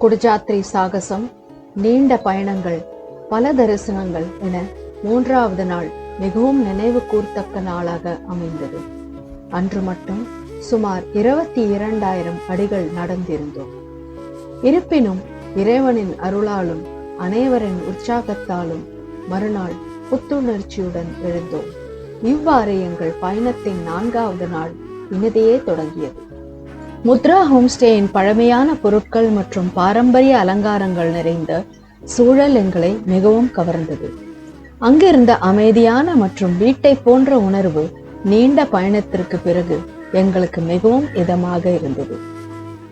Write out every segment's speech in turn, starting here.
குடஜாத்ரி சாகசம், நீண்ட பயணங்கள், பல தரிசனங்கள் என 3வது நாள் மிகவும் நினைவு கூர்த்தக்க நாளாக அமைந்தது. அன்று மட்டும் சுமார் 22,000 அடிகள் நடந்திருந்தோம். இருப்பினும் இறைவனின் அருளாலும் அனைவரின் உற்சாகத்தாலும் மறுநாள் புத்துணர்ச்சியுடன் எழுந்தோம். இவ்வாறு எங்கள் பயணத்தின் 4வது நாள் இனிதையே தொடங்கியது. முத்ரா ஹோம்ஸ்டேயின் பழமையான பொருட்கள் மற்றும் பாரம்பரிய அலங்காரங்கள் நிறைந்த சூழல் எங்களை மிகவும் கவர்ந்தது. அங்கிருந்த அமைதியான மற்றும் வீட்டை போன்ற உணர்வு நீண்ட பயணத்திற்கு பிறகு எங்களுக்கு மிகவும் இதமாக இருந்தது.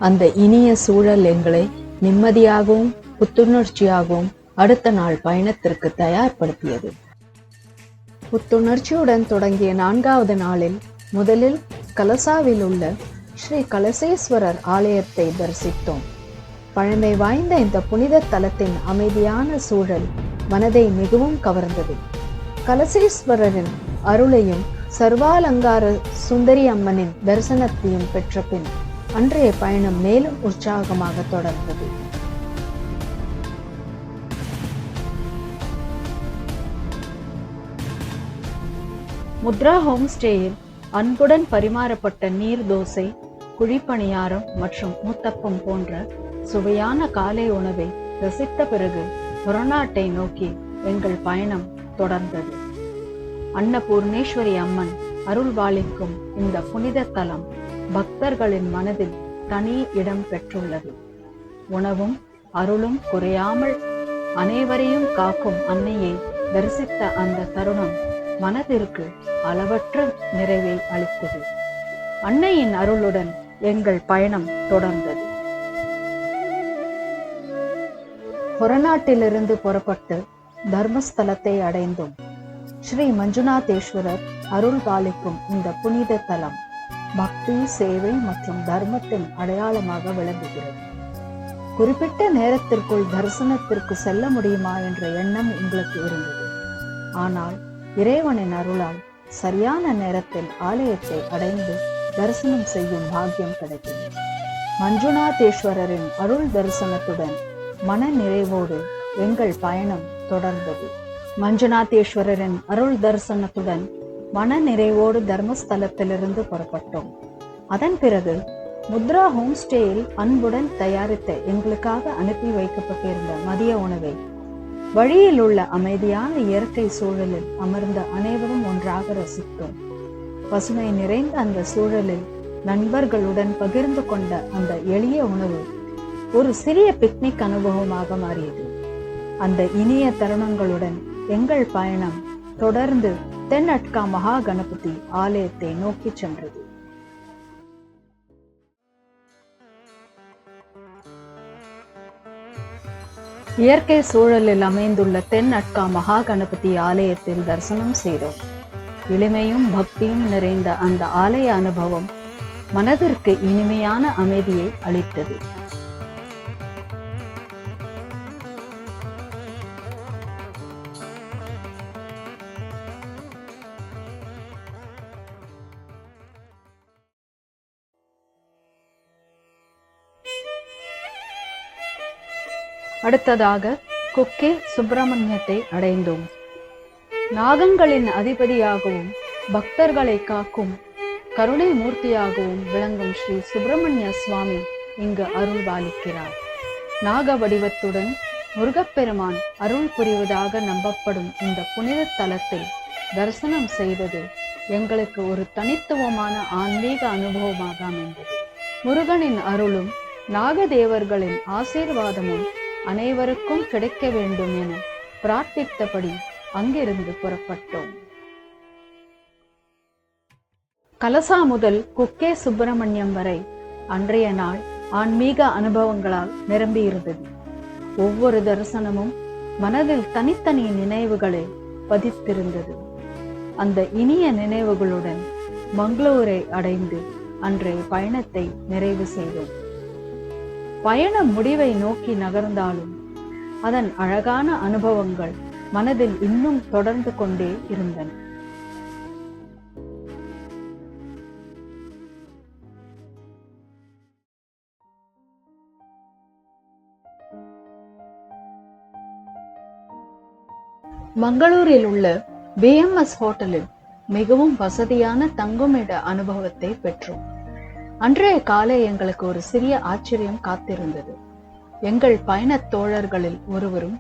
அந்த இனிய சூழல் எங்களை நிம்மதியாகவும் புத்துணர்ச்சியாகவும் அடுத்த நாள் பயணத்திற்கு தயார்படுத்தியது. புத்துணர்ச்சியுடன் தொடங்கிய 4வது நாளில் முதலில் கலசாவில் உள்ள ஸ்ரீ கலசேஸ்வரர் ஆலயத்தை தரிசித்தோம். பழமை வாய்ந்த இந்த புனித தலத்தின் அமைதியான சூழல் மனதை மிகவும் கவர்ந்தது. கலசேஸ்வரரின் அருளையும் சர்வாலங்கார சுந்தரி அம்மனின் தரிசனத்தையும் பெற்ற பின் அன்றைய பயணம் மேலும் உற்சாகமாக தொடர்ந்தது. முத்ரா ஹோம்ஸ்டேயில் அன்புடன் பரிமாறப்பட்ட நீர் தோசை, குழிப்பணியாரம் மற்றும் ஊத்தப்பம் போன்ற சுவையான காலை உணவை ரசித்த பிறகு ஹொரநாட்டை நோக்கி எங்கள் பயணம் தொடர்ந்தது. அன்னபூர்ணேஸ்வரி அம்மன் அருள்பாலிக்கும் இந்த புனித தலம் பக்தர்களின் மனதில் தனி இடம் பெற்றுள்ளது. உணவும் அருளும் குறையாமல் அனைவரையும் காக்கும் அன்னையை தரிசித்த அந்த தருணம் மனதிற்கு அளவற்ற நிறைவை அளித்தது. அன்னையின் அருளுடன் எங்கள் பயணம் தொடர்ந்தது. ஹொரநாட்டிலிருந்து புறப்பட்டு தர்மஸ்தலத்தை அடைந்தோம். ஸ்ரீ மஞ்சுநாதேஸ்வரர் அருள் பாலிக்கும் இந்த புனித தலம் பக்தி, சேவை மற்றும் தர்மத்தின் அடையாளமாக விளங்குகிறது. குறிப்பிட்ட நேரத்திற்குள் தரிசனத்திற்கு செல்ல முடியுமா என்ற எண்ணம் எங்களுக்கு இருந்தது. ஆனால் இறைவனின் அருளால் சரியான நேரத்தில் ஆலயத்தை அடைந்து தரிசனம் செய்யும் பாக்கியம் கிடைத்தது. மஞ்சுநாதேஸ்வரரின் அருள் தரிசனத்துடன் மன நிறைவோடு எங்கள் பயணம் தொடர்ந்தது. மஞ்சுநாதேஸ்வரரின் அருள் தரிசனத்துடன் மன நிறைவோடு தர்மஸ்தலத்திலிருந்து புறப்பட்டோம். அதன் பிறகு முத்ரா ஹோம்ஸ்டேயில் அன்புடன் தயாரித்த எங்களுக்காக அனுப்பி வைக்கப்பட்டிருந்த மதிய உணவை வழியில் உள்ள அமைதியான இயற்கை சூழலில் அமர்ந்த அனைவரும் ஒன்றாக ரசித்தோம். பசுமை நிறைந்த அந்த சூழலில் நண்பர்களுடன் பகிர்ந்து கொண்ட அந்த எளிய உணவு ஒரு சிறிய பிக்னிக் அனுபவமாக மாறியது. அந்த இனிய தருணங்களுடன் எங்கள் பயணம் தொடர்ந்து தென்னட்கா மகா கணபதி ஆலயத்தை நோக்கி சென்றது. இயற்கை சூழலில் அமைந்துள்ள தென்னட்கா மகா கணபதி ஆலயத்தில் தரிசனம் செய்தோம். எளிமையும் பக்தியும் நிறைந்த அந்த ஆலய அனுபவம் மனதிற்கு இனிமையான அமைதியை அளித்தது. அடுத்ததாக குக்கே சுப்பிரமணியத்தை அடைந்தோம். நாகங்களின் அதிபதியாகவும் பக்தர்களை காக்கும் கருணை மூர்த்தியாகவும் விளங்கும் ஸ்ரீ சுப்பிரமணிய சுவாமி இங்கு அருள் பாலிக்கிறார். நாக வடிவத்துடன் முருகப்பெருமான் அருள் புரிவதாக நம்பப்படும் இந்த புனித தலத்தில் தரிசனம் செய்வது எங்களுக்கு ஒரு தனித்துவமான ஆன்மீக அனுபவமாக அமைந்தது. முருகனின் அருளும் நாகதேவர்களின் ஆசீர்வாதமும் அனைவருக்கும் கிடைக்க வேண்டும் என பிரார்த்தித்தபடி அங்கிருந்து புறப்பட்டோம். கலசா முதல் குக்கே சுப்பிரமணியம் வரை அன்றைய நாள் ஆன்மீக அனுபவங்களால் நிரம்பியிருந்தது. ஒவ்வொரு தரிசனமும் மனதில் தனித்தனி நினைவுகளை பதித்திருந்தது. அந்த இனிய நினைவுகளுடன் மங்களூரை அடைந்து அன்றைய பயணத்தை நிறைவு செய்தோம். பயண முடிவை நோக்கி நகர்ந்தாலும் அதன் அழகான அனுபவங்கள் மனதில் இன்னும் தொடர்ந்து கொண்டே இருந்தன. மங்களூரில் உள்ள பிஎம்எஸ் ஹோட்டலில் மிகவும் வசதியான தங்குமிட அனுபவத்தை பெற்றோம். அன்றைய காலை எங்களுக்கு ஒரு சிறிய ஆச்சரியம் காத்திருந்தது. எங்கள் பயணத் தோழர்களில் ஒருவரும்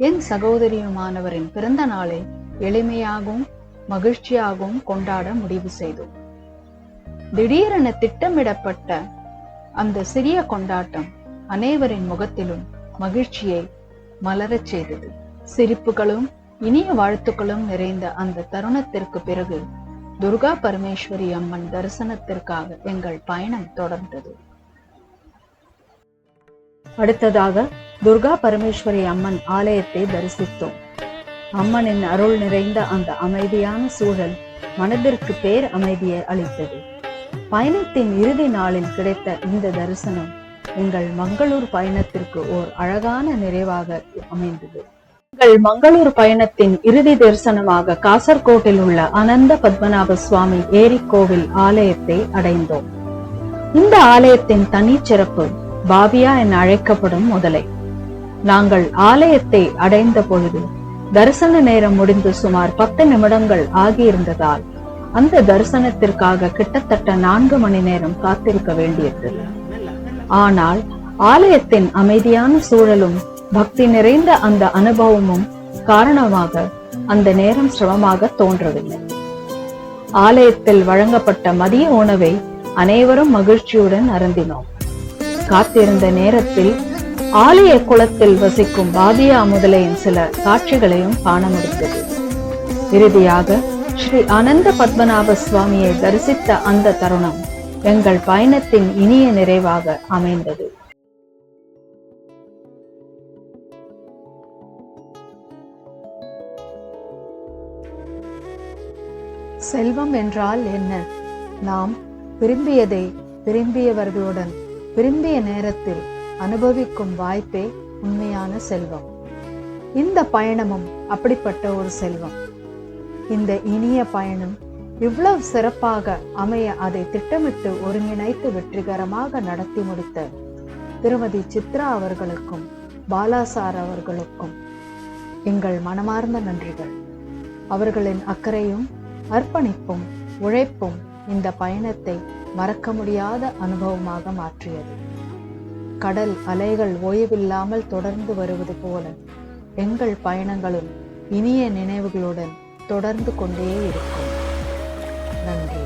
என் சகோதரியுமானவரின் பிறந்த நாளை எளிமையாகவும் மகிழ்ச்சியாகவும் கொண்டாட முடிவு செய்தோம். திடீரென திட்டமிடப்பட்ட அந்த சிறிய கொண்டாட்டம் அனைவரின் முகத்திலும் மகிழ்ச்சியை மலரச் செய்தது. சிரிப்புகளும் இனிய வாழ்த்துக்களும் நிறைந்த அந்த தருணத்திற்கு பிறகு துர்கா பரமேஸ்வரி அம்மன் தரிசனத்திற்காக எங்கள் பயணம் தொடர்ந்தது. அடுத்ததாக துர்கா பரமேஸ்வரி அம்மன் ஆலயத்தை தரிசித்தோம். அம்மனின் அருள் நிறைந்த அந்த அமைதியான சூழல் மனதிற்கு பேர் அமைதியை அளித்தது. பயணத்தின் இறுதி நாளில் கிடைத்த இந்த தரிசனம் எங்கள் மங்களூர் பயணத்திற்கு ஓர் அழகான நிறைவாக அமைந்தது. எங்கள் மங்களூர் பயணத்தின் இறுதி தரிசனமாக காசர்கோட்டில் உள்ள அனந்த பத்மநாப சுவாமி ஏரி கோவில் ஆலயத்தை அடைந்தோம். இந்த ஆலயத்தின் தனிச்சிறப்பு பாபியா என அழைக்கப்படும் முதலை. நாங்கள் ஆலயத்தை அடைந்த பொழுது தரிசன நேரம் முடிந்து சுமார் 10 நிமிடங்கள் ஆகியிருந்ததால் அந்த தரிசனத்திற்காக கிட்டத்தட்ட 4 மணி நேரம் காத்திருக்க வேண்டியது. ஆனால் ஆலயத்தின் அமைதியான சூழலும் பக்தி நிறைந்த அந்த அனுபவமும் காரணமாக அந்த நேரம் சிரமமாக தோன்றவில்லை. ஆலயத்தில் வழங்கப்பட்ட மதிய உணவை அனைவரும் மகிழ்ச்சியுடன் அருந்தினோம். காத்திருந்த நேரத்தில் ஆலய குளத்தில் வசிக்கும் பாபியா முதலையின் சில காட்சிகளையும் காண முடிந்தது. இறுதியாக ஸ்ரீ அனந்த பத்மநாப சுவாமியை தரிசித்த அந்த தருணம் எங்கள் பயணத்தின் இனிய நிறைவாக அமைந்தது. செல்வம் என்றால் என்ன? நாம் விரும்பியதை விரும்பியவர்களுடன் விரும்பிய நேரத்தில் அனுபவிக்கும் வாய்ப்பே உண்மையான செல்வம். இந்த பயணமும் அப்படிப்பட்ட ஒரு செல்வம். இந்த இனிய பயணம் இவ்வளவு சிறப்பாக அமைய அதை திட்டமிட்டு ஒருங்கிணைத்து வெற்றிகரமாக நடத்தி முடித்த திருமதி சித்ரா அவர்களுக்கும் பாலாசார் அவர்களுக்கும் எங்கள் மனமார்ந்த நன்றிகள். அவர்களின் அக்கறையும் அர்ப்பணிப்பும் உழைப்பும் இந்த பயணத்தை மறக்க முடியாத அனுபவமாக மாற்றியது. கடல் அலைகள் ஓய்வில்லாமல் தொடர்ந்து வருவது போல எங்கள் பயணங்களும் இனிய நினைவுகளுடன் தொடர்ந்து கொண்டே இருக்கும். நன்றி.